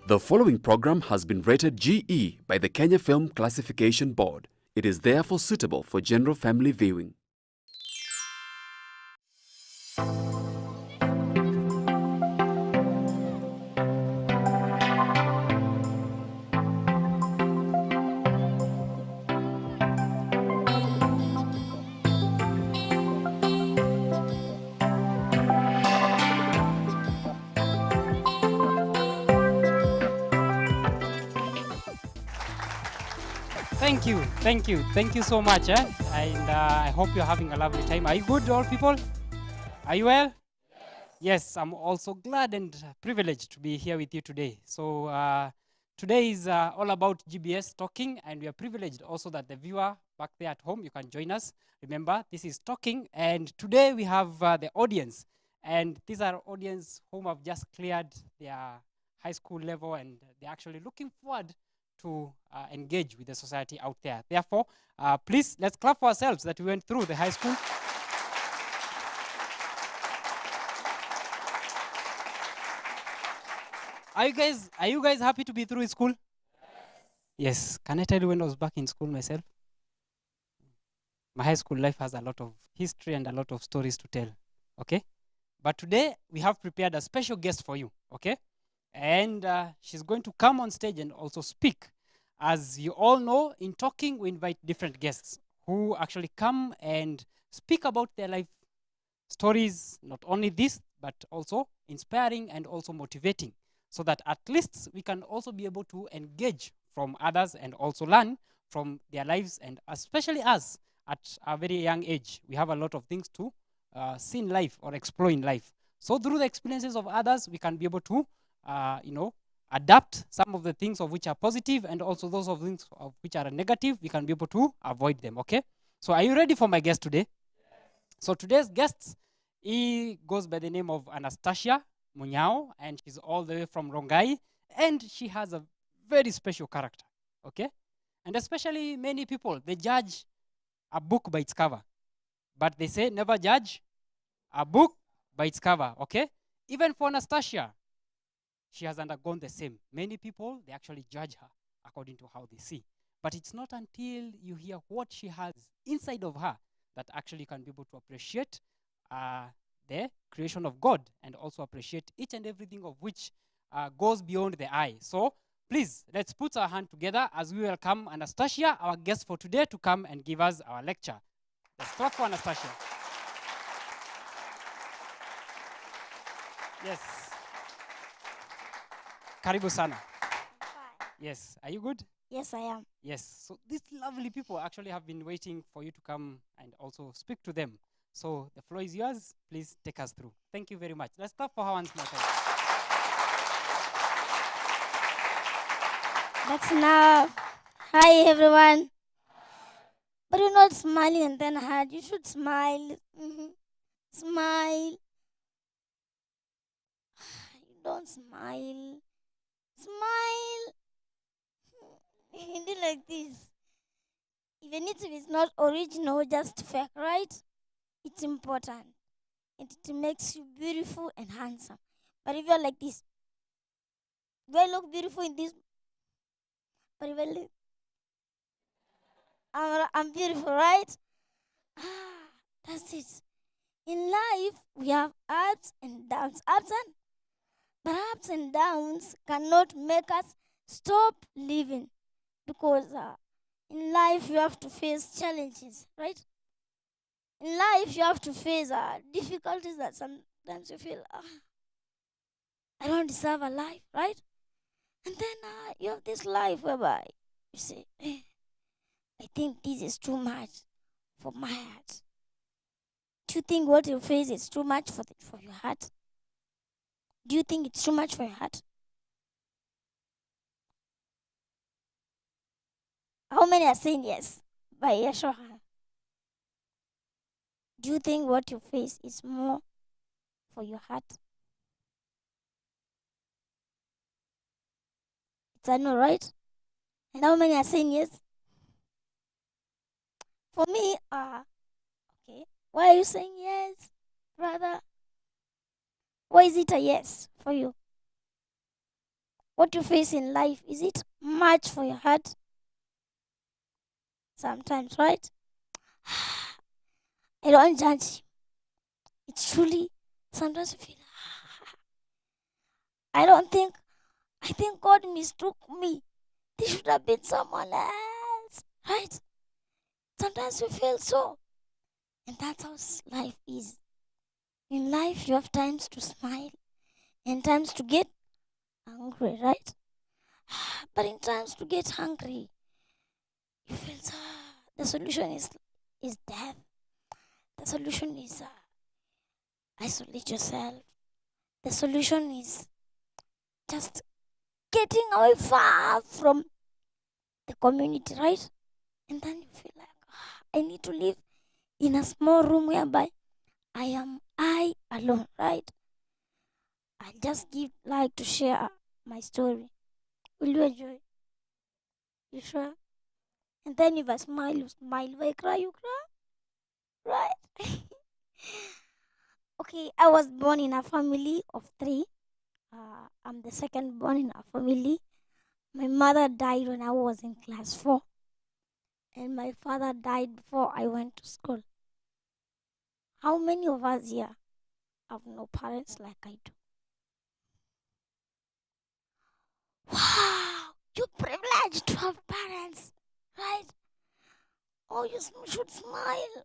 The following program has been rated GE by the Kenya Film Classification Board. It is therefore suitable for general family viewing. Thank you so much. And I hope you're having a lovely time. Are you good, all people? Are you well? Yes, I'm also glad and privileged to be here with you today. So today is all about GBS talking, and we are privileged also that the viewer back there at home, you can join us. Remember, this is talking, and today we have the audience, and these are audience whom have just cleared their high school level, and they're actually looking forward to engage with the society out there. Therefore, please, let's clap for ourselves that we went through the high school. Are you guys happy to be through school? Yes. Can I tell you when I was back in school myself? My high school life has a lot of history and a lot of stories to tell. Okay? But today we have prepared a special guest for you. Okay? And she's going to come on stage and also speak. As you all know, in talking, we invite different guests who actually come and speak about their life stories, not only this, but also inspiring and also motivating, so that at least we can also be able to engage from others and also learn from their lives, and especially us at a very young age. We have a lot of things to see in life or explore in life. So through the experiences of others, we can be able to, adapt some of the things of which are positive, and also those of things of which are negative, we can be able to avoid them, okay? So are you ready for my guest today? So today's guest, he goes by the name of Anastasia Munyao, and she's all the way from Rongai, and she has a very special character, okay? And especially many people, they judge a book by its cover, but they say never judge a book by its cover, okay? Even for Anastasia, she has undergone the same. Many people, they actually judge her according to how they see. But it's not until you hear what she has inside of her that actually you can be able to appreciate the creation of God, and also appreciate each and everything of which goes beyond the eye. So please, let's put our hand together as we welcome Anastasia, our guest for today, to come and give us our lecture. Let's clap for Anastasia. Yes. Karibu sana. Yes. Are you good? Yes, I am. Yes. So these lovely people actually have been waiting for you to come and also speak to them. So the floor is yours. Please take us through. Thank you very much. Let's clap for her once more time. That's enough. Hi, everyone. But you're not smiling and then hard. You should smile. Smile. You don't smile. Smile. You do like this. Even if it's not original, just fake, right? It's important. It makes you beautiful and handsome. But if you're like this, do I look beautiful in this? But if I look, I'm beautiful, right? Ah, that's it. In life, we have ups and downs. But ups and downs cannot make us stop living, because in life you have to face challenges, right? In life you have to face difficulties that sometimes you feel, I don't deserve a life, right? And then you have this life whereby you say, I think this is too much for my heart. Do you think what you face is too much for your heart? Do you think it's too much for your heart? How many are saying yes? By a show of hand. Do you think what you face is more for your heart? It's a no, right? And how many are saying yes? For me, okay. Why are you saying yes, brother? Why is it a yes for you? What you face in life, is it much for your heart? Sometimes, right? I don't judge you. It's truly, sometimes you feel, I don't think, I think God mistook me. This should have been someone else, right? Sometimes we feel so. And that's how life is. In life, you have times to smile and times to get angry, right? But in times to get hungry, you feel the solution is death. The solution is isolate yourself. The solution is just getting away far from the community, right? And then you feel like I need to live in a small room whereby I am I alone, right? I just like to share my story. Will you enjoy? You sure? And then if I smile, you smile. If I cry, you cry, right? Okay, I was born in a family of three. I'm the second born in our family. My mother died when I was in class 4, and my father died before I went to school. How many of us here have no parents like I do? Wow, you're privileged to have parents, right? Oh, you should smile.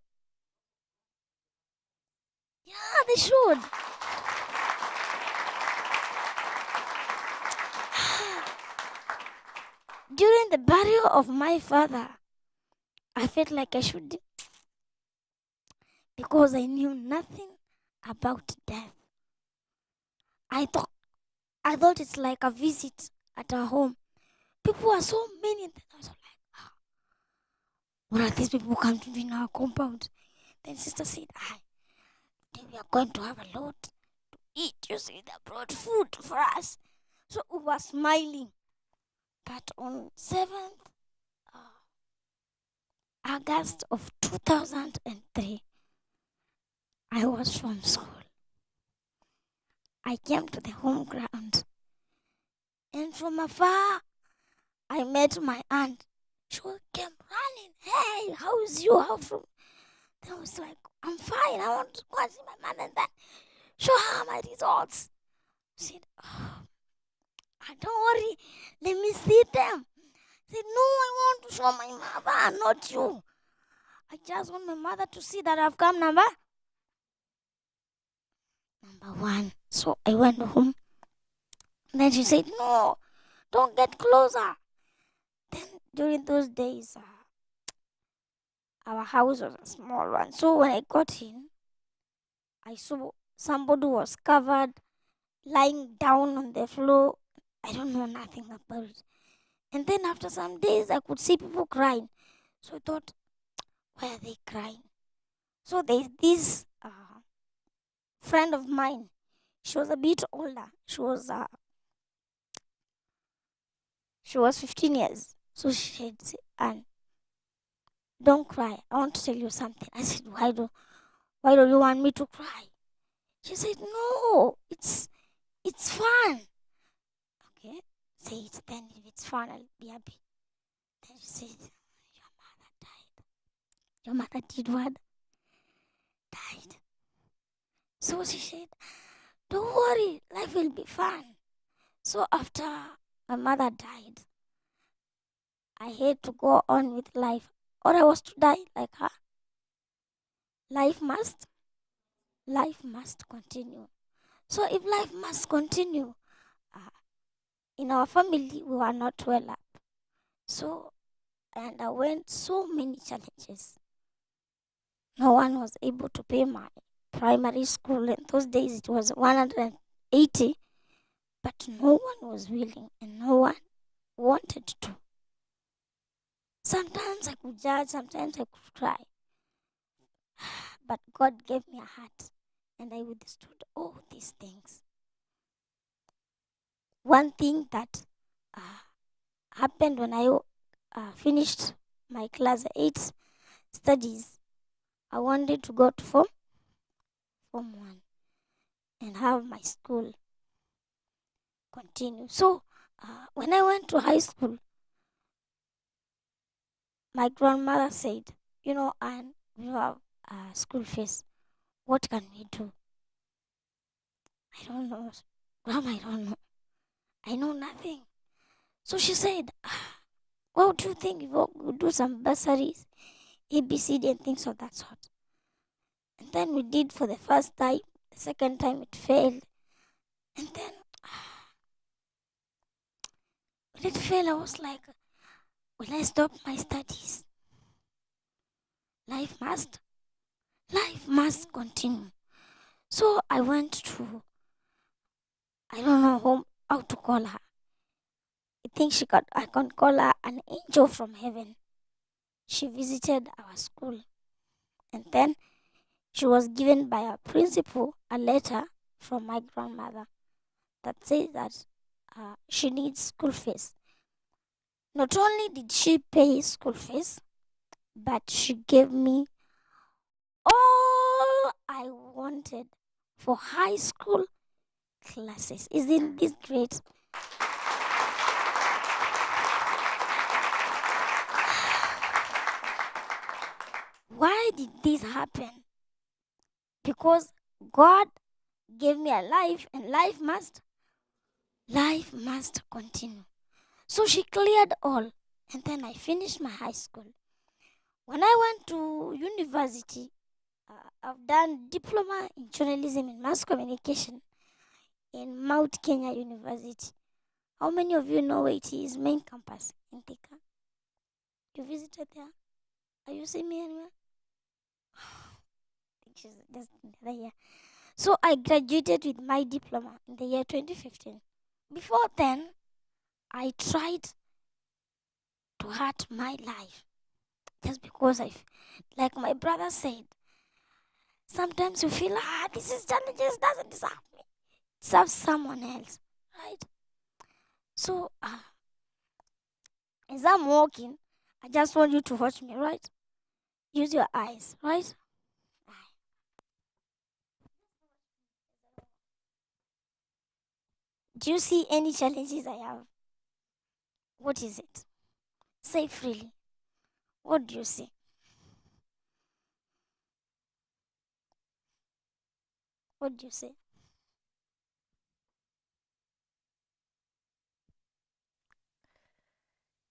Yeah, they should. During the burial of my father, I felt like I should, because I knew nothing about death. I thought I thought it's like a visit at our home. People are so many, and then I was like, what are these people who come to be in our compound? Then sister said, today we are going to have a lot to eat. You see, they brought food for us. So we were smiling. But on 7th August of 2003, I was from school. I came to the home ground. And from afar, I met my aunt. She came running. Hey, how's you? How from? Then I was like, I'm fine. I want to go and see my mother and then show her my results. She said, don't worry. Let me see them. I said, no, I want to show my mother, not you. I just want my mother to see that I've come number 1. So I went home. And then she said, no, don't get closer. Then during those days, our house was a small one. So when I got in, I saw somebody was covered, lying down on the floor. I don't know nothing about it. And then after some days, I could see people crying. So I thought, why are they crying? So there's this friend of mine. She was a bit older. She was 15 years. So she said, Anne, don't cry. I want to tell you something. I said, why don't you want me to cry? She said, no, it's fun. Okay, say it then. If it's fun, I'll be happy. Then she said, your mother died. Your mother did what? Died. So she said, don't worry, life will be fun. So after my mother died, I had to go on with life, or I was to die like her. Life must continue. So if life must continue, in our family we were not well up. So and I went so many challenges. No one was able to pay my primary school. In those days it was 180, but no one was willing and no one wanted to. Sometimes I could judge, sometimes I could cry. But God gave me a heart and I withstood all these things. One thing that happened when I finished my class 8 studies, I wanted to go to Form 1 and have my school continue. So when I went to high school, my grandmother said, and we have school fees. What can we do? I don't know. Grandma, I don't know. I know nothing. So she said, what do you think if we do some bursaries, ABCD and things of that sort? And then we did for the first time. The second time it failed. And then when it failed, I was like, will I stop my studies? Life must continue. So I went to, I don't know how to call her. I think I can call her an angel from heaven. She visited our school, and then she was given by our principal a letter from my grandmother that says that she needs school fees. Not only did she pay school fees, but she gave me all I wanted for high school classes. Isn't this great? Why did this happen? Because God gave me a life, and life must continue. So she cleared all, and then I finished my high school. When I went to university, I've done diploma in journalism and mass communication in Mount Kenya University. How many of you know where it is? Main campus in Thika. You visited there? Are you seeing me anywhere? I think she's just in the other year. So I graduated with my diploma in the year 2015. Before then, I tried to hurt my life just because like my brother said, sometimes you feel, this is challenges doesn't deserve me. It serves someone else, right? So as I'm walking, I just want you to watch me, right? Use your eyes, right? Do you see any challenges I have? What is it? Say freely. What do you see? What do you say?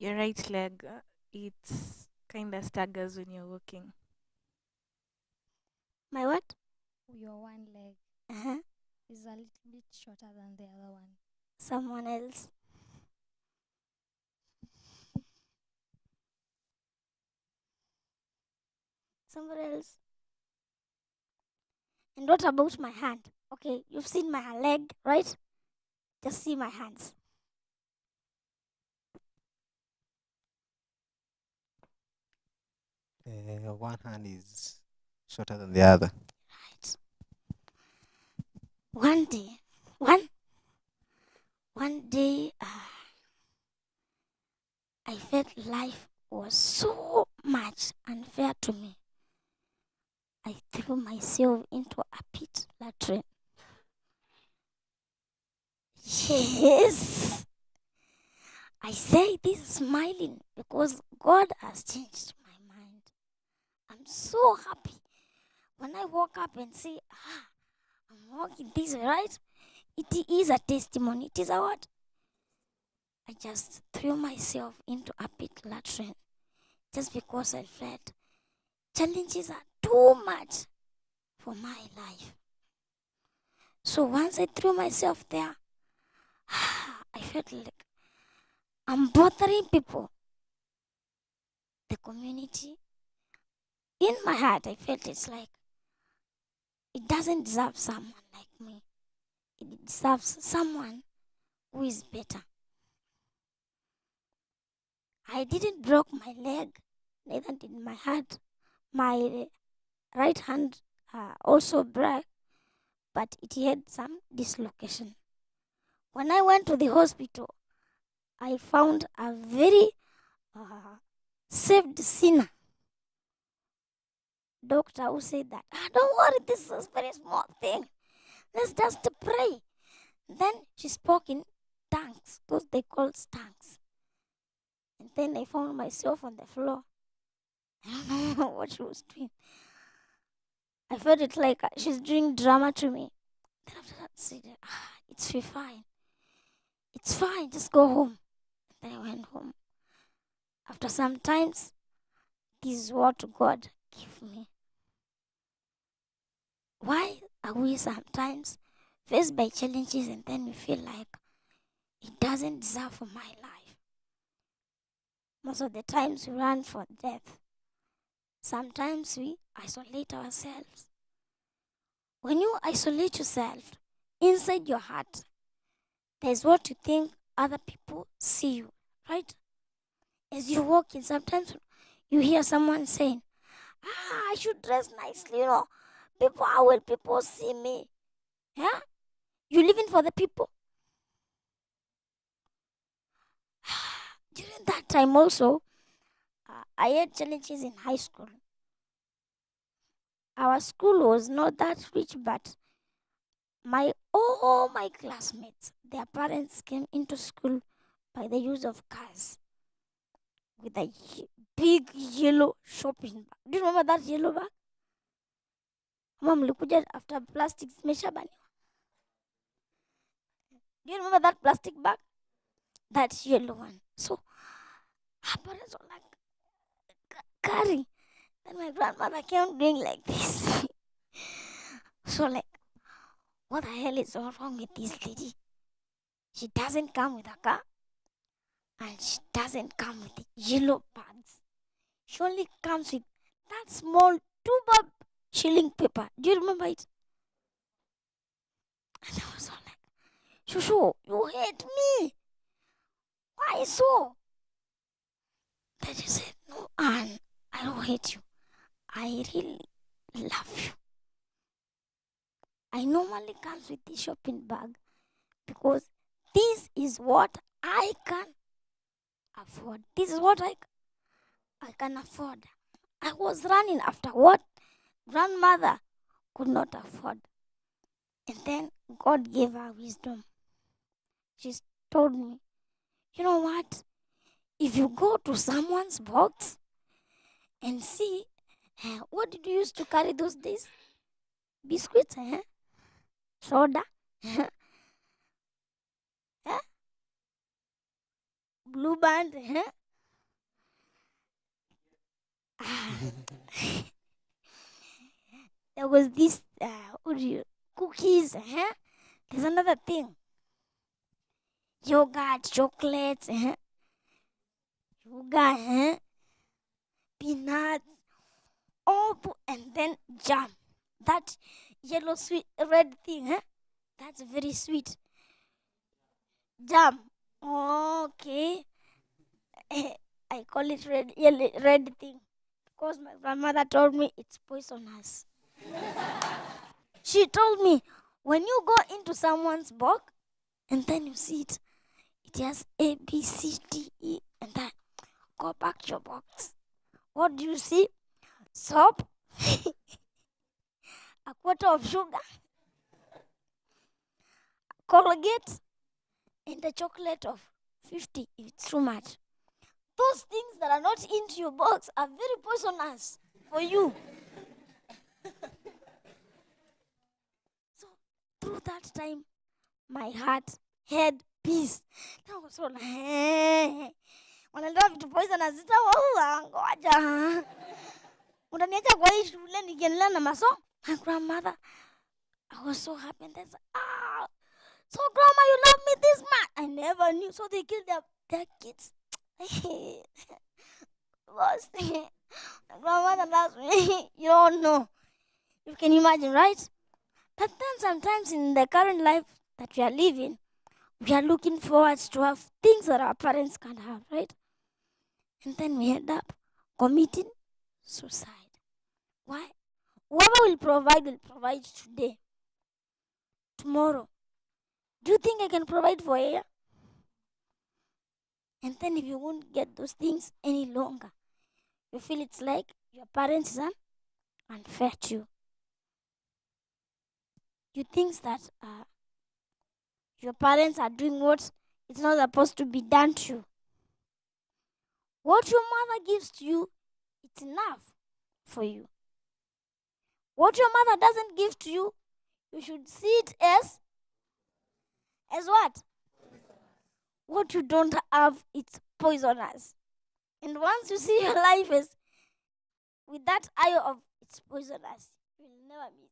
Your right leg, it's kind of staggers when you're walking. My what? Your one leg Uh-huh. is a little bit shorter than the other one. Someone else. Somebody else. And what about my hand? Okay, you've seen my leg, right? Just see my hands. One hand is shorter than the other. Right. One day, one day, I felt life was so much unfair to me. I threw myself into a pit latrine. Yes. I say this smiling because God has changed my mind. I'm so happy when I woke up and say, I'm walking this way, right? It is a testimony. It is a what? I just threw myself into a pit latrine just because I felt challenges are too much for my life. So once I threw myself there, I felt like I'm bothering people, the community. In my heart, I felt it's like it doesn't deserve someone like me. It deserves someone who is better. I didn't broke my leg, neither did my heart. My right hand also broke, but it had some dislocation. When I went to the hospital, I found a very saved sinner doctor who said that, don't worry, this is a very small thing. Let's just pray. Then she spoke in tanks, those they call tanks. And then I found myself on the floor. I don't know what she was doing. I felt it like she's doing drama to me. Then after that, I said, it's fine. It's fine, just go home. Then I went home. After some times, this is what God gave me. Why are we sometimes faced by challenges and then we feel like it doesn't deserve for my life? Most of the times we run for death. Sometimes we isolate ourselves. When you isolate yourself inside your heart, there's what you think other people see you, right? As you walk in, sometimes you hear someone saying, I should dress nicely, People, how will people see me? Yeah? You living for the people. During that time also, I had challenges in high school. Our school was not that rich, but all my classmates, their parents came into school by the use of cars with a big yellow shopping bag. Do you remember that yellow bag? Mom, mlikuja after plastic zimeshabaniwa. Do you remember that plastic bag? That yellow one. So our parents were like, carry. Then my grandmother came doing like this. So like, what the hell is all wrong with this lady? She doesn't come with a car. And she doesn't come with the yellow bags. She only comes with that small 2 bob shilling paper. Do you remember it? And I was all like, Shushu, you hate me. Why so? Then she said, no, Anne, I don't hate you. I really love you. I normally comes with this shopping bag because this is what I can afford. This is what I can afford. I was running after what grandmother could not afford. And then God gave her wisdom. She told me, you know what? If you go to someone's box and see, what did you used to carry those days? Biscuits, soda, blue band, there was this cookies, there's another thing, yogurt, chocolates, sugar, peanuts, and then jam. That yellow sweet red thing, that's very sweet. Jam. Okay. I call it red thing because my grandmother told me it's poisonous. She told me when you go into someone's box and then you see it has A, B, C, D, E, and then go back to your box. What do you see? Soap, a quarter of sugar, Colgate, and a chocolate of 50 if it's too much. Those things that are not into your box are very poisonous for you. So through that time, my heart had peace. I was so like, wanaendelea vitu poisonous zitawaua, ngoja. Utaniacha kwa hii shule nikiendelea na masomo? My grandmother, I was so happy. And they said, so grandma, you love me this much? I never knew. So they killed their kids. Boss, my grandmother loves me. You don't know. You can imagine, right? But then sometimes in the current life that we are living, we are looking forward to have things that our parents can't have, right? And then we end up committing suicide. Why? Whoever will provide today. Tomorrow. Do you think I can provide for a year? And then if you won't get those things any longer, you feel it's like your parents are unfair to you. You think that your parents are doing what It's not supposed to be done to you. What your mother gives to you, it's enough for you. What your mother doesn't give to you, you should see it as what? What you don't have, it's poisonous. And once you see your life as with that eye of it's poisonous, you'll never miss it.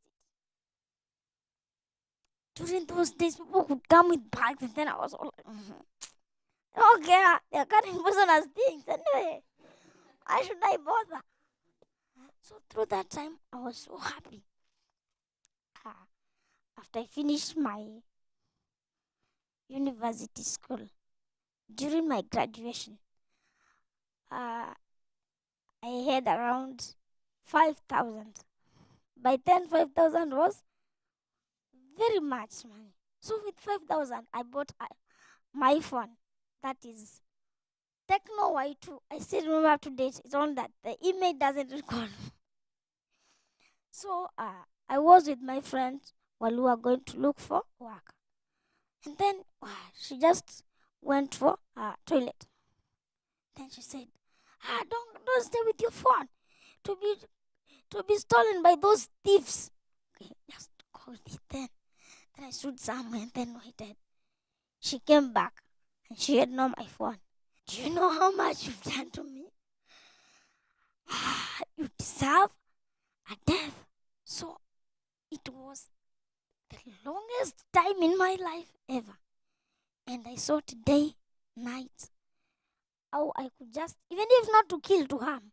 During those days, people could come with bags, and then I was all like, okay, they're carrying poisonous things anyway. Why should I bother? So through that time, I was so happy. After I finished my university school, during my graduation, I had around 5,000. By then, 5,000 was very much money. So with 5,000, I bought my phone. That is Tecno Y2. I still remember up to date. It's on that. The email doesn't recall. So I was with my friend while we were going to look for work. And then she just went for toilet. Then she said, don't stay with your phone to be stolen by those thieves. Okay, just call it then. Then I stood somewhere and then waited. She came back and she had no my phone. Do you know how much you've done to me? You deserve a death. So it was the longest time in my life ever. And I saw today, night, how I could just, even if not to kill, to harm.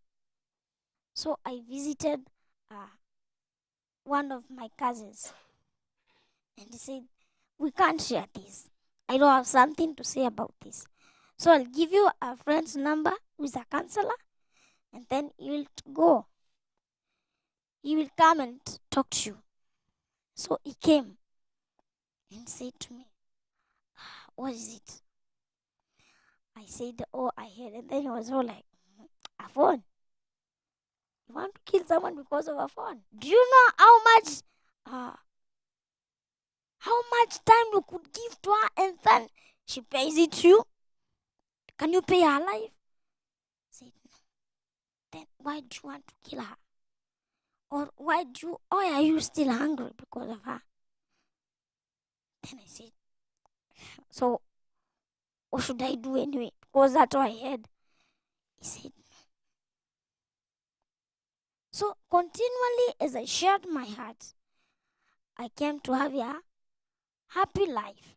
So I visited one of my cousins. And he said, we can't share this. I don't have something to say about this. So I'll give you a friend's number who is a counselor. And then he will go. He will come and talk to you. So he came and said to me, what is it? I said, oh, I heard. And then he was all like, a phone? You want to kill someone because of a phone? Do you know how much time you could give to her and then she pays it to you? Can you pay her life? I said, no. Then why do you want to kill her? Or why are you still hungry because of her? Then I said, so what should I do anyway? Because that's what I heard. He said, no. So continually as I shared my heart, I came to have a happy life.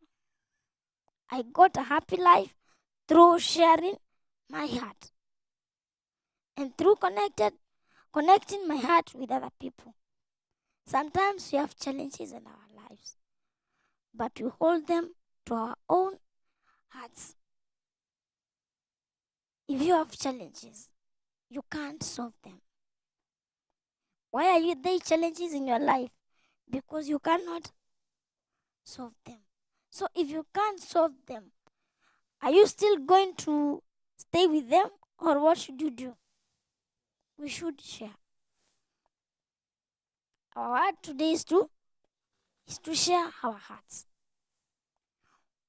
I got a happy life through sharing my heart and through connecting my heart with other people. Sometimes we have challenges in our lives, but we hold them to our own hearts. If you have challenges, you can't solve them. Why are they challenges in your life? Because you cannot solve them. So if you can't solve them, are you still going to stay with them, or what should you do? We should share. Our heart today is to share our hearts.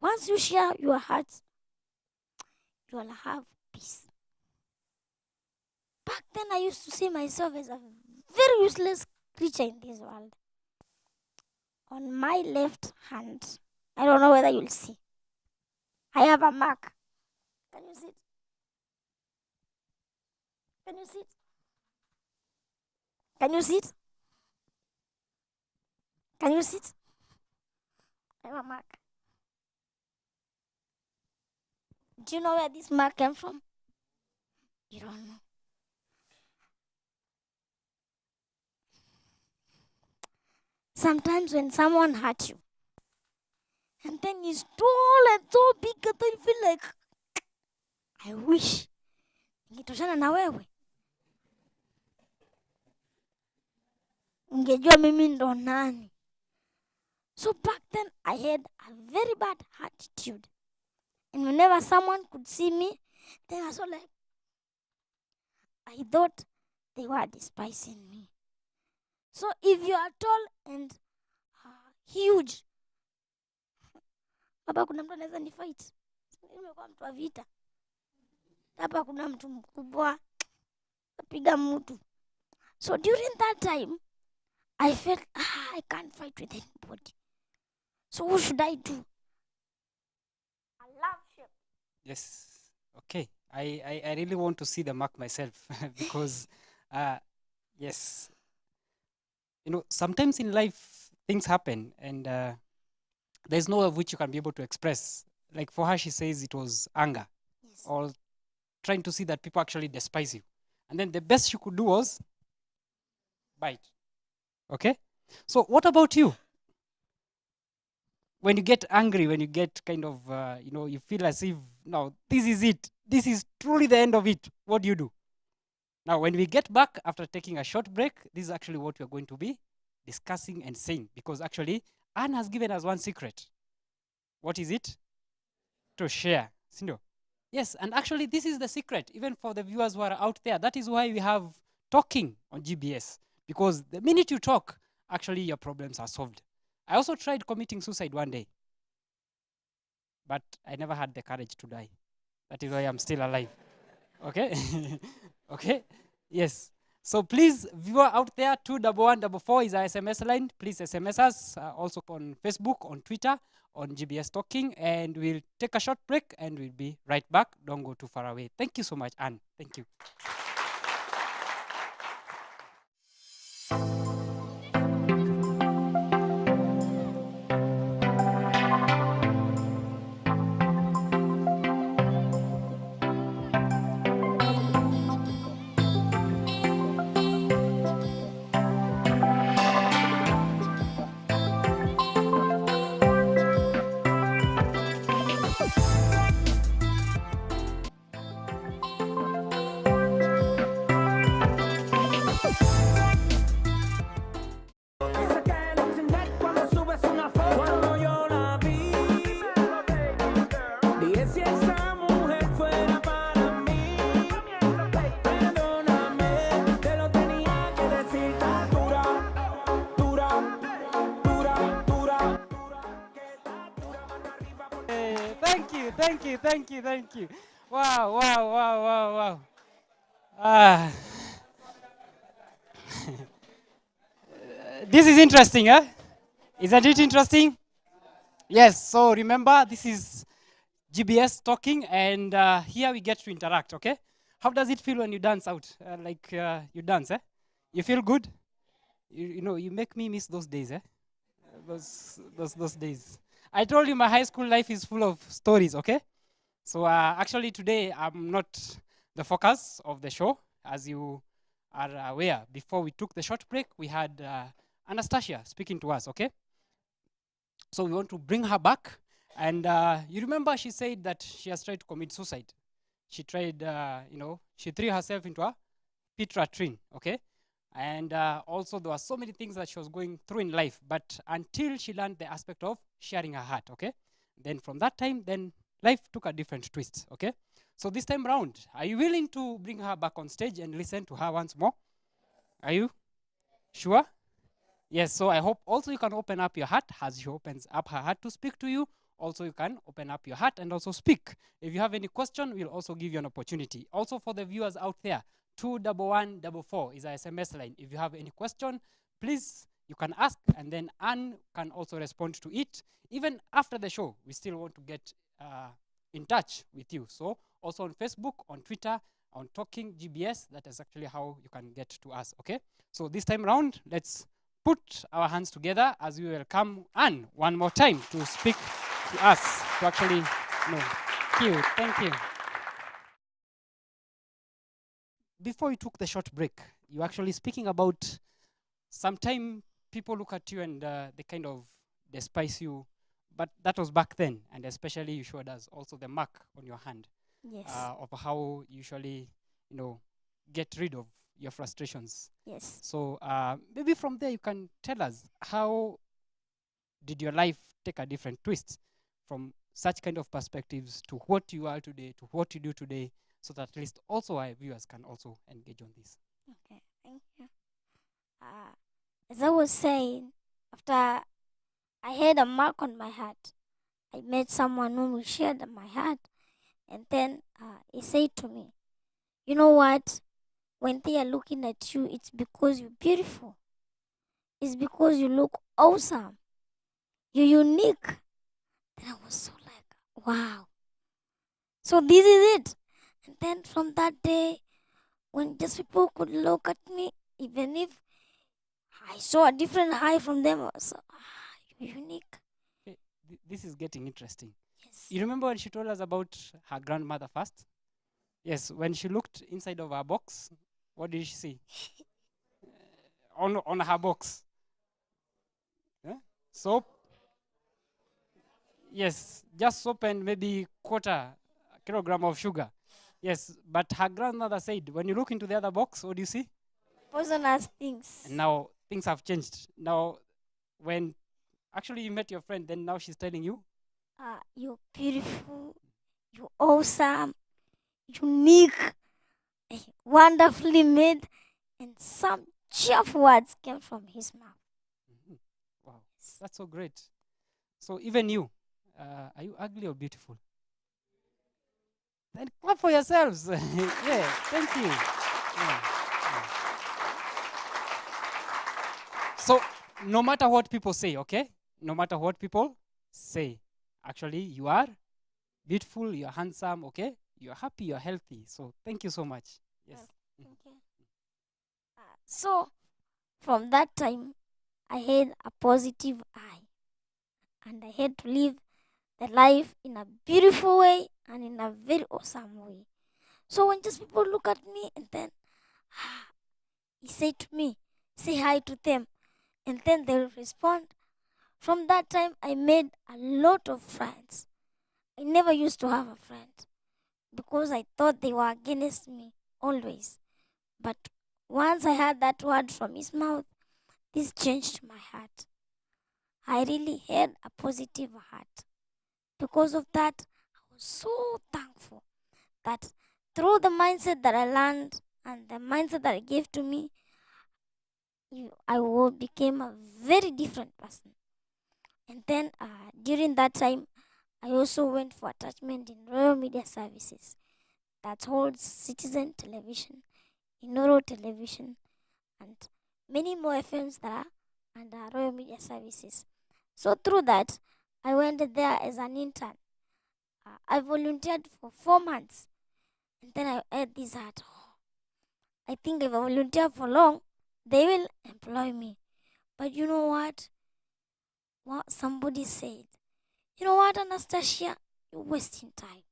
Once you share your hearts, you will have peace. Back then, I used to see myself as a very useless creature in this world. On my left hand, I don't know whether you'll see, I have a mark. Can you see it? Can you see it? Can you see it? Can you see it? I have a mark. Do you know where this mark came from? You don't know. Sometimes when someone hurt you, and then he's tall and so big, and then you feel like, I wish ningetoshana na wewe, ungejua mimi ndo nani. So back then I had a very bad attitude, and whenever someone could see me, they were so like, I thought they were despising me. So if you are tall and huge, baba kuna mtu anaweza ni fight. Nimekuwa mtu wa vita. Hapa kuna mtu mkubwa apiga mtu. So during that time, I felt I can't fight with anybody. So what should I do? I love him. Yes. Okay. I really want to see the mark myself because, yes, sometimes in life things happen and there's no way of which you can be able to express. Like for her, she says it was anger Yes. or trying to see that people actually despise you. And then the best she could do was bite. Okay? So what about you? When you get angry, when you get kind of, you feel as if, no, this is it. This is truly the end of it. What do? Now, when we get back after taking a short break, this is actually what we're going to be discussing and saying. Because actually, Anne has given us one secret. What is it? To share. Sindo? Yes, and actually, this is the secret, even for the viewers who are out there. That is why we have talking on GBS. Because the minute you talk, actually, your problems are solved. I also tried committing suicide one day, but I never had the courage to die. That is why I'm still alive. Okay? Okay? Yes. So please, viewer out there, 21144 is our SMS line. Please SMS us, also on Facebook, on Twitter, on GBS Talking, and we'll take a short break and we'll be right back. Don't go too far away. Thank you so much, Anne. Thank you. Thank you. Wow. This is interesting, huh? Isn't it interesting? Yes, so remember, this is GBS Talking, and here we get to interact, okay? How does it feel when you dance out? You dance, eh? You feel good? You make me miss those days, eh? Those days. I told you my high school life is full of stories, okay? So actually today, I'm not the focus of the show. As you are aware, before we took the short break, we had Anastasia speaking to us, okay? So we want to bring her back. And you remember she said that she has tried to commit suicide. She tried, she threw herself into a pit latrine, okay? And also there were so many things that she was going through in life, but until she learned the aspect of sharing her heart, okay? Then from that time, then life took a different twist, okay? So this time round, are you willing to bring her back on stage and listen to her once more? Are you sure? Yes, so I hope also you can open up your heart as she opens up her heart to speak to you. Also, you can open up your heart and also speak. If you have any question, we'll also give you an opportunity. Also, for the viewers out there, 21144 is our SMS line. If you have any question, please, you can ask, and then Anne can also respond to it. Even after the show, we still want to get in touch with you. So, also on Facebook, on Twitter, on Talking GBS, that is actually how you can get to us, okay? So this time around, let's put our hands together as we welcome Anne one more time to speak to us, to actually, thank you. Before we took the short break, you were actually speaking about sometimes people look at you and they kind of despise you, but that was back then, and especially you showed us also the mark on your hand. Yes. Of how you usually, get rid of your frustrations. Yes. So maybe from there you can tell us, how did your life take a different twist from such kind of perspectives to what you are today, to what you do today, so that at least also our viewers can also engage on this. Okay, thank you. As I was saying, after I had a mark on my heart, I met someone whom we shared my heart, And then he said to me, you know what? When they are looking at you, it's because you're beautiful. It's because you look awesome. You're unique. Then I was so like, wow. So this is it. And then from that day, when just people could look at me, even if I saw a different eye from them, I was you're unique. This is getting interesting. Yes. You remember when she told us about her grandmother first? Yes, when she looked inside of her box, what did she see? On her box. Yeah? Soap. Yes, just soap and maybe quarter kilogram of sugar. Yes, but her grandmother said, when you look into the other box, what do you see? Poisonous things. And now things have changed. Now, when actually you met your friend, then now she's telling you, You're beautiful. You're awesome. Unique. Wonderfully made. And some cheerful words came from his mouth. wow, that's so great. So even you, are you ugly or beautiful? Then clap for yourselves. Yeah, thank you. Yeah, yeah. So no matter what people say, okay? No matter what people say, actually you are beautiful, you're handsome, okay? You're happy, you're healthy. So thank you so much. Yes. Thank you. So from that time, I had a positive eye. And I had to live the life in a beautiful way and in a very awesome way. So when just people look at me and then he said to me, say hi to them, and then they'll respond. From that time, I made a lot of friends. I never used to have a friend because I thought they were against me always. But once I heard that word from his mouth, this changed my heart. I really had a positive heart. Because of that, I was so thankful that through the mindset that I learned and the mindset that I gave to me, became a very different person. And then during that time, I also went for attachment in Royal Media Services that holds Citizen Television, Inoro Television, and many more FMs that are under Royal Media Services. So through that, I went there as an intern. I volunteered for 4 months. And then I had this heart. I think if I volunteer for long, they will employ me. But you know what? What somebody said. You know what, Anastasia? You're wasting time.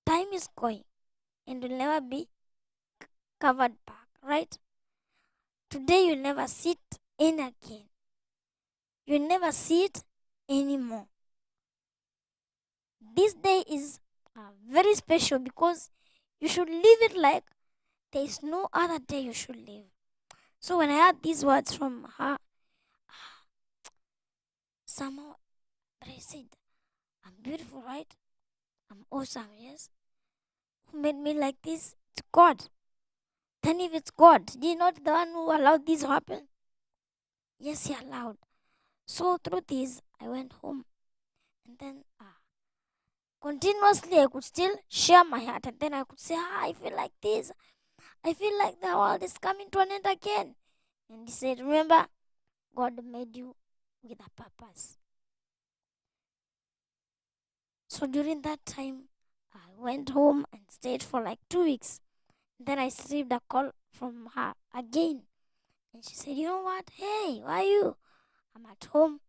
Time is going and will never be covered back, right? Today you'll never sit in again. You'll never see it anymore. This day is very special because you should live it like there is no other day you should live. So when I heard these words from her, somehow I said, I'm beautiful, right? I'm awesome, yes? Who made me like this? It's God. Then if it's God, did he not the one who allowed this to happen? Yes, he allowed. So through this, I went home. And then continuously I could still share my heart. And then I could say, I feel like this. I feel like the world is coming to an end again. And he said, remember, God made you with a purpose. So during that time, I went home and stayed for like 2 weeks. Then I received a call from her again. And she said, you know what? Hey, why are you? I'm at home.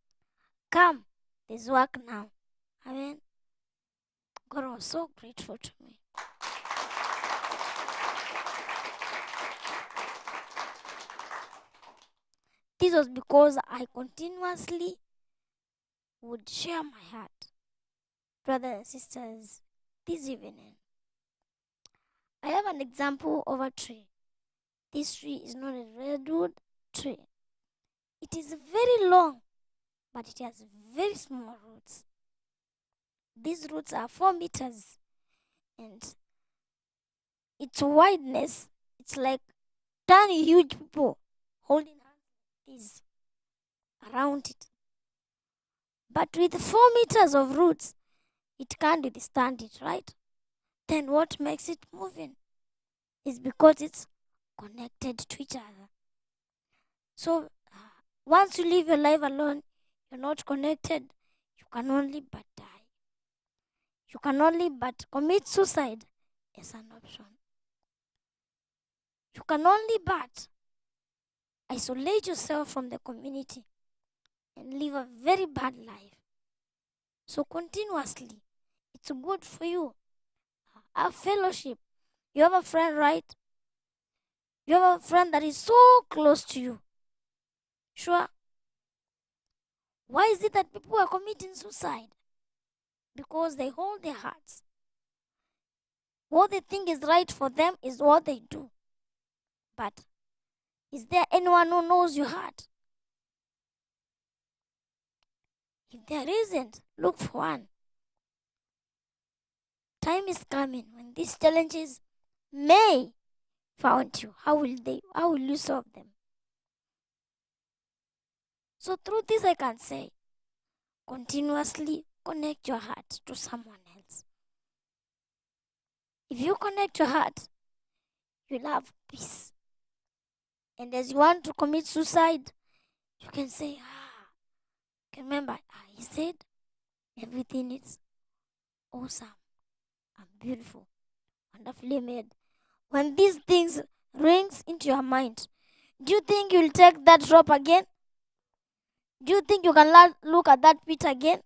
Come, there's work now. I mean, God was so grateful to me. This was because I continuously would share my heart. Brothers and sisters, this evening, I have an example of a tree. This tree is not a redwood tree. It is very long, but it has very small roots. These roots are 4 meters, and its wideness, it's like 10 huge people holding hands around it. But with 4 meters of roots, It can't withstand it, right? Then what makes it moving is because it's connected to each other. So once you live your life alone, you're not connected. You can only but die. You can only but commit suicide as an option. You can only but isolate yourself from the community and live a very bad life. So continuously, it's good for you. Have fellowship. You have a friend, right? You have a friend that is so close to you. Sure. Why is it that people are committing suicide? Because they hold their hearts. What they think is right for them is what they do. But is there anyone who knows your heart? If there isn't, look for one. Time is coming when these challenges may found you. How will you solve them? So through this I can say, continuously connect your heart to someone else. If you connect your heart, you'll have peace. And as you want to commit suicide, you can say, remember, he said everything is awesome and beautiful, wonderfully made. When these things rings into your mind, do you think you'll take that drop again? Do you think you can look at that pit again?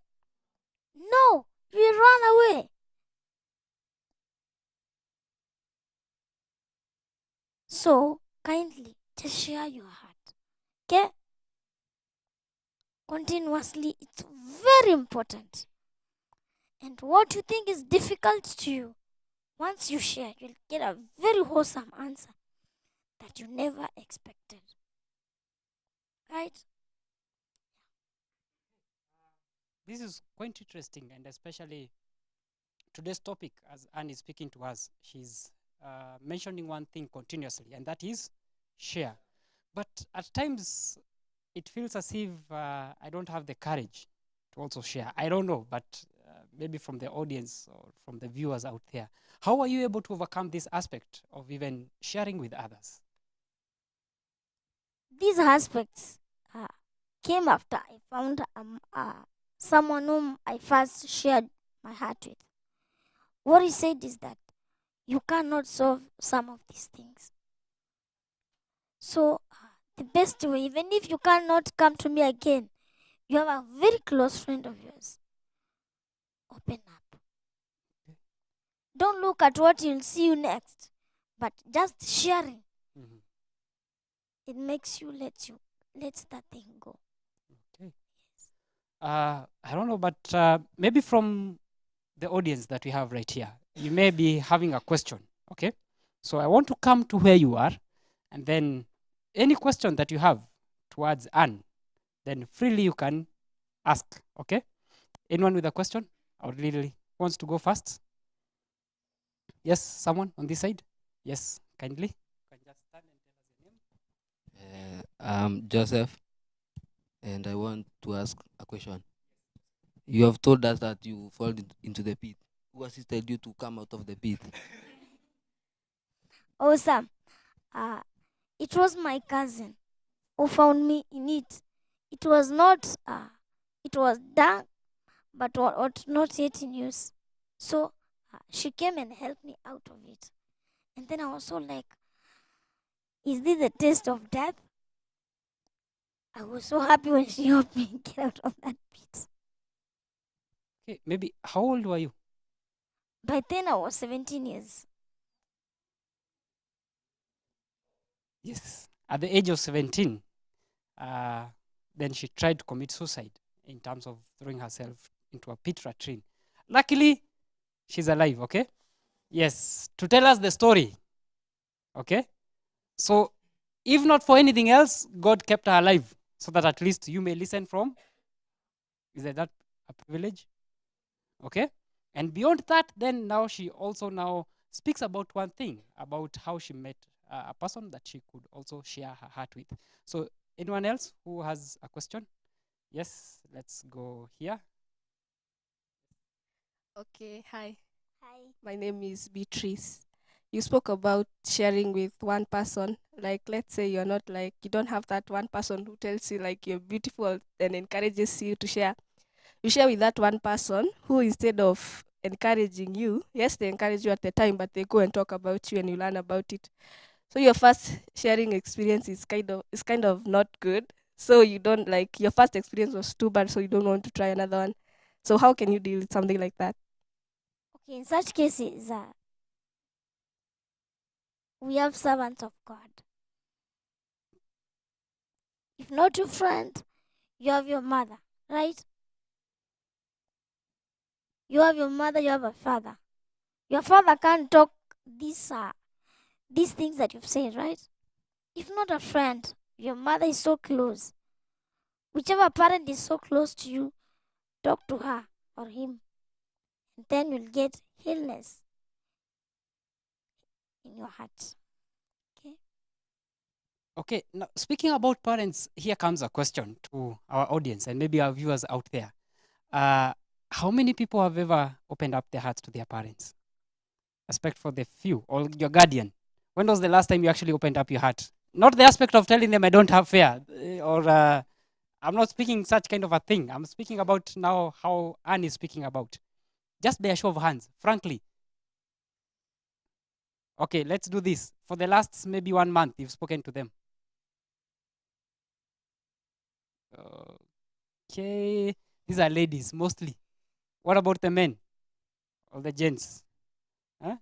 No, you run away. So kindly just share your heart. Okay? Continuously, it's very important. And what you think is difficult to you, once you share, you'll get a very wholesome answer that you never expected. Right? This is quite interesting, and especially today's topic, as Anne is speaking to us, she's mentioning one thing continuously, and that is share. But at times, it feels as if I don't have the courage to also share. I don't know, but maybe from the audience or from the viewers out there, how are you able to overcome this aspect of even sharing with others? These aspects came after I found someone whom I first shared my heart with. What he said is that you cannot solve some of these things. So the best way, even if you cannot come to me again, you have a very close friend of yours. Open up. Don't look at what you'll see you next, but just sharing. Mhm. It makes you let that thing go. Okay. I don't know, but maybe from the audience that we have right here, you may be having a question. Okay. So I want to come to where you are, and then any question that you have towards Anne, then freely you can ask. Okay. Anyone with a question or really wants to go first? Yes, someone on this side? Yes, kindly. You can just stand and tell us your name. I'm Joseph, and I want to ask a question. You have told us that you fall into the pit. Who assisted you to come out of the pit? Awesome. It was my cousin who found me in it. It was not, it was dark, but not yet in use. So she came and helped me out of it. And then I was so like, is this the taste of death? I was so happy when she helped me get out of that pit. Okay, maybe how old were you? By then I was 17 years. Yes. At the age of 17, then she tried to commit suicide in terms of throwing herself into a pit latrine. Luckily, she's alive, okay? Yes, to tell us the story, okay? So, if not for anything else, God kept her alive so that at least you may listen from. Is that a privilege? Okay? And beyond that, then now she also now speaks about one thing, about how she met a person that she could also share her heart with. So anyone else who has a question? Yes, let's go here. Okay, hi. Hi. My name is Beatrice. You spoke about sharing with one person. Like, let's say you're not like, you don't have that one person who tells you like you're beautiful and encourages you to share. You share with that one person who, instead of encouraging you, yes, they encourage you at the time, but they go and talk about you and you learn about it. So your first sharing experience is kind of not good. So you don't like your first experience was too bad, so you don't want to try another one. So how can you deal with something like that? Okay, in such cases, we have servants of God. If not your friend, you have your mother, right? You have your mother, you have a father. Your father can't talk these things that you've said, right? If not a friend, your mother is so close. Whichever parent is so close to you, talk to her or him. And then you'll get illness in your heart. Okay? Okay, now speaking about parents, here comes a question to our audience and maybe our viewers out there. How many people have ever opened up their hearts to their parents? Aspect for the few or your guardian. When was the last time you actually opened up your heart? Not the aspect of telling them I don't have fear, or I'm not speaking such kind of a thing. I'm speaking about now how Anne is speaking about. Just by a show of hands, frankly. Okay, let's do this. For the last maybe 1 month, you've spoken to them. Okay, these are ladies mostly. What about the men or the gents? Huh?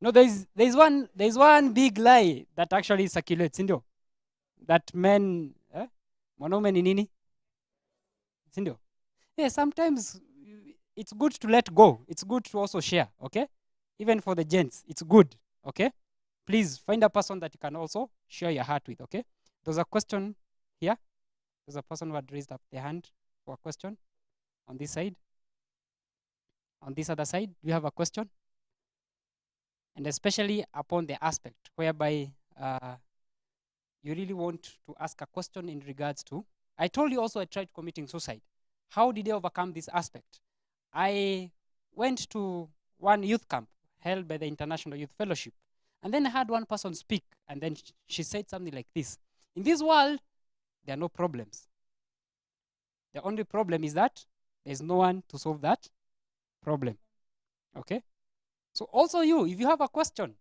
No, there's one big lie that actually circulates, ndio? That men, mwanaume ni nini? Si ndio? Yeah, sometimes it's good to let go. It's good to also share, okay? Even for the gents, it's good, okay? Please find a person that you can also share your heart with, okay? There's a question here. There's a person who had raised up their hand for a question on this side. On this other side, do you have a question? And especially upon the aspect whereby you really want to ask a question in regards to. I told you also I tried committing suicide. How did I overcome this aspect? I went to one youth camp held by the International Youth Fellowship. And then I had one person speak, and then she said something like this. In this world, there are no problems. The only problem is that there's no one to solve that problem. Okay? So also you, if you have a question,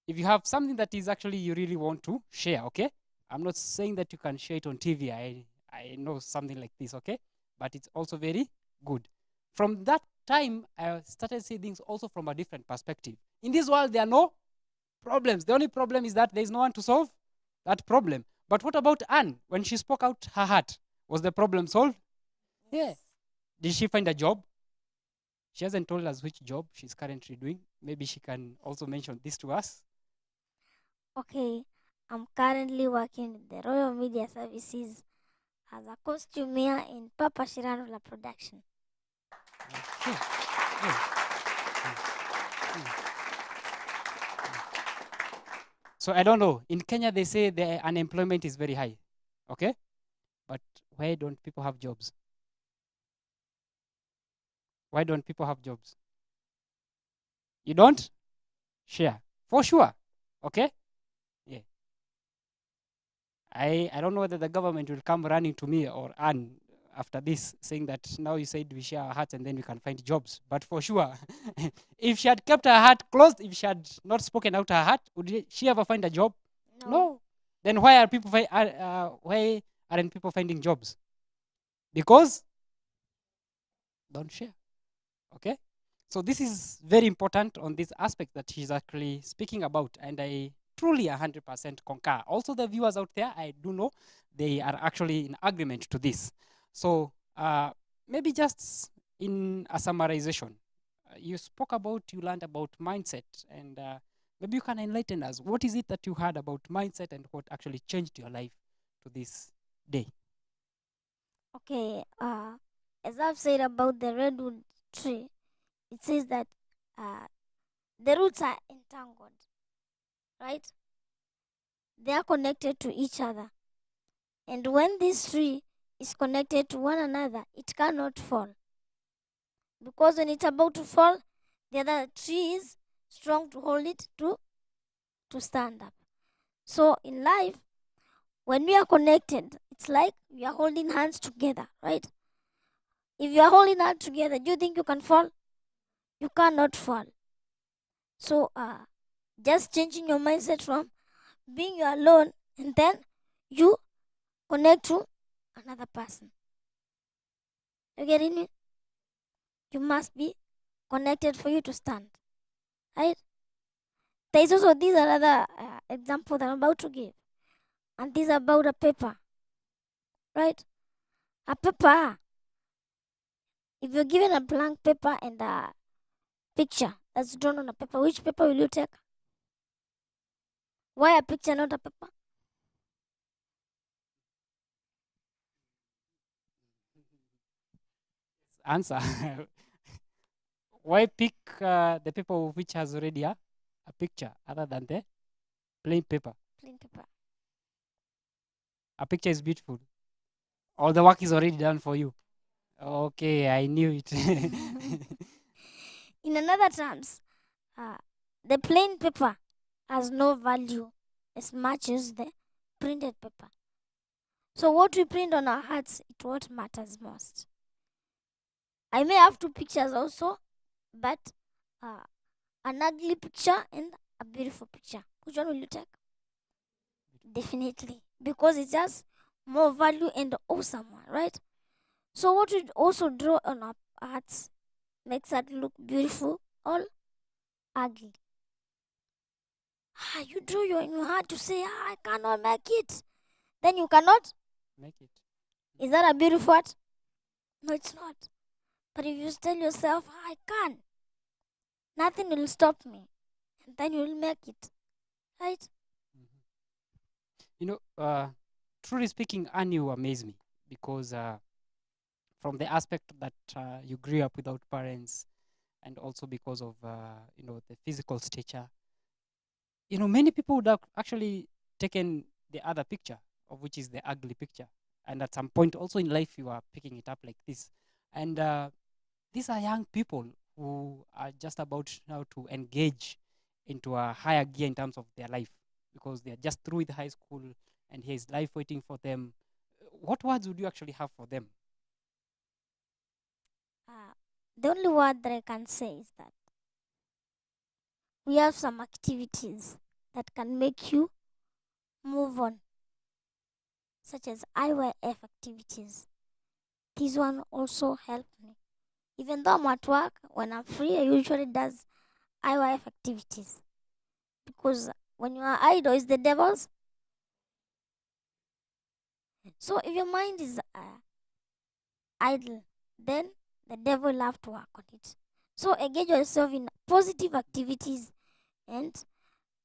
if you have something that is actually you really want to share, okay? I'm not saying that you can share it on TV. I know something like this, okay? But it's also very good. From that time, I started seeing things also from a different perspective. In this world, there are no problems. The only problem is that there's no one to solve that problem. But what about Anne? When she spoke out her heart, was the problem solved? Yeah. Did she find a job? She hasn't told us which job she's currently doing. Maybe she can also mention this to us. Okay, I'm currently working in the Royal Media Services as a costumier in Papa Shiranola production. Okay. Good. So I don't know. In Kenya, they say the unemployment is very high. Okay? But why don't people have jobs? Why don't people have jobs? You don't? Share. For sure. Okay? Yeah. I don't know whether the government will come running to me or Anne after this, saying that now you said we share our hearts and then we can find jobs. But for sure, if she had kept her heart closed, if she had not spoken out her heart, would she ever find a job? No. Then why why aren't people finding jobs? Because don't share. Okay? So this is very important on this aspect that she's actually speaking about, and I truly 100% concur. Also, the viewers out there, I do know they are actually in agreement to this. So maybe just in a summarization, you spoke about, you learned about mindset, and maybe you can enlighten us. What is it that you heard about mindset and what actually changed your life to this day? Okay, as I've said about the redwood tree, it says that the roots are entangled, right? They are connected to each other. And when this tree is connected to one another, it cannot fall. because when it's about to fall, the other tree is strong to hold it to stand up. So in life, when we are connected, it's like we are holding hands together, right? If you are holding hands together, do you think you can fall? You cannot fall. So just changing your mindset from being you alone, and then you connect to another person. You getting it? You must be connected for you to stand, right? There is also these are other examples that I'm about to give, and these are about a paper, right? A paper. If you're given a blank paper and a picture that's drawn on a paper, which paper will you take? Why a picture, not a paper? Answer. Why pick the paper which has already a picture other than the plain paper? Plain paper. A picture is beautiful. All the work is already done for you. Okay, I knew it. In another terms, the plain paper has no value as much as the printed paper. So what we print on our hearts is what matters most. I may have two pictures also, but an ugly picture and a beautiful picture. Which one will you take? Definitely, because it has more value and awesome one, right? So what we also draw on our hearts makes it look beautiful or ugly. You draw in your heart to say, I cannot make it. Then you cannot. Make it. Is that a beautiful what? No, it's not. But if you tell yourself, I can, nothing will stop me. And then you will make it. Right? You know, truly speaking, Annie, you amaze me because from the aspect that you grew up without parents, and also because of the physical stature. Many people would have actually taken the other picture, of which is the ugly picture, and at some point also in life you are picking it up like this. And these are young people who are just about now to engage into a higher gear in terms of their life, because they are just through with high school and here's life waiting for them. What words would you actually have for them? The only word that I can say is that we have some activities that can make you move on, such as IYF activities. This one also helped me. Even though I'm at work, when I'm free, I usually does IYF activities. Because when you are idle, it's the devil's. So if your mind is idle, then the devil will have to work on it. So engage yourself in positive activities, and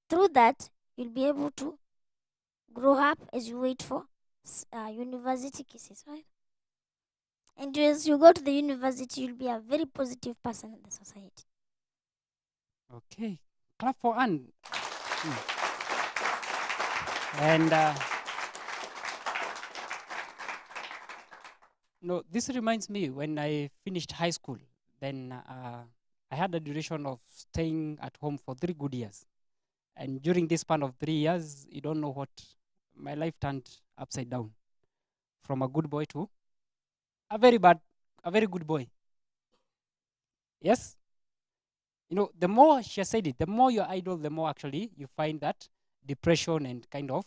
through that, you'll be able to grow up as you wait for university cases, right? And as you go to the university, you'll be a very positive person in the society. Okay, clap for Anne. And no, this reminds me when I finished high school. Then I had a duration of staying at home for 3 good years. And during this span of 3 years, you don't know what my life turned upside down. From a good boy to a very good boy. Yes? The more she has said it, the more you're idle, the more actually you find that depression and kind of,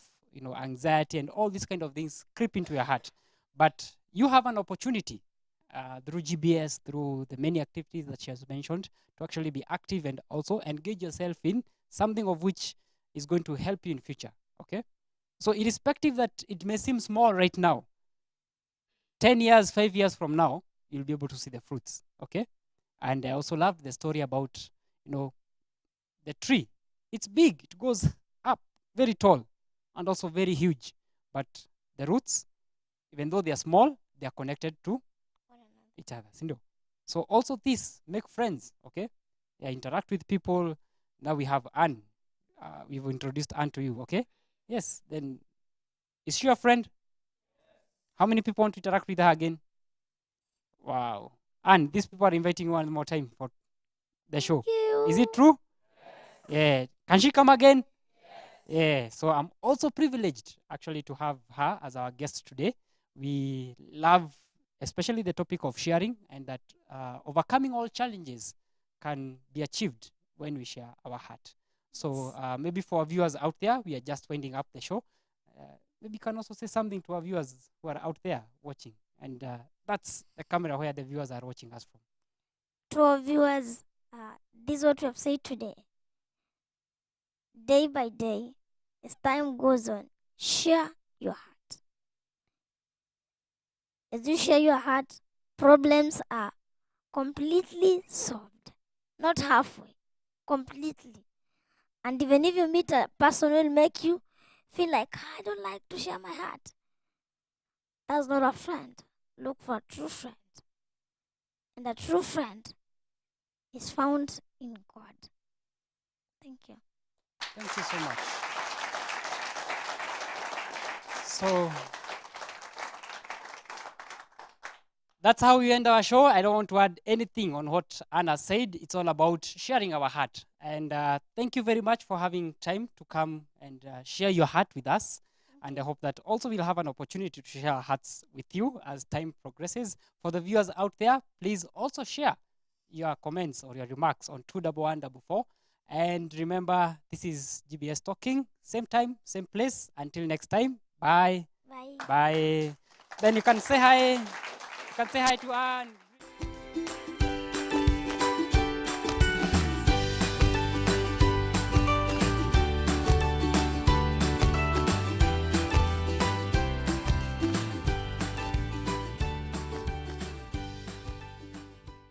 anxiety and all these kind of things creep into your heart. But you have an opportunity through GBS, through the many activities that she has mentioned, to actually be active and also engage yourself in something of which is going to help you in future. Okay? So irrespective that it may seem small right now, 10 years, 5 years from now, you'll be able to see the fruits. Okay? And I also love the story about, the tree. It's big, it goes up, very tall, and also very huge. But the roots, even though they are small, they are connected to each other. So also this, make friends, okay? Yeah, interact with people. Now we have Anne. We've introduced Anne to you, okay? Yes, then is she your friend? How many people want to interact with her again? Wow. And these people are inviting you one more time for the show. You. Is it true? Yeah. Can she come again? Yeah. So I'm also privileged actually to have her as our guest today. We love especially the topic of sharing, and that overcoming all challenges can be achieved when we share our heart. So maybe for our viewers out there, we are just winding up the show. Maybe you can also say something to our viewers who are out there watching. And that's the camera where the viewers are watching us from. To our viewers, this is what we have said today. Day by day, as time goes on, share your heart. As you share your heart, problems are completely solved, not halfway, completely. And even if you meet a person who will make you feel like, I don't like to share my heart, that's not a friend. Look for a true friend. And a true friend is found in God. Thank you. Thank you so much. So that's how we end our show. I don't want to add anything on what Anna said. It's all about sharing our heart. And thank you very much for having time to come and share your heart with us. And I hope that also we'll have an opportunity to share our hearts with you as time progresses. For the viewers out there, please also share your comments or your remarks on 21144. And remember, this is GBS Talking. Same time, same place. Until next time, bye. Bye. Bye. Then you can say hi. You can say hi to Anne.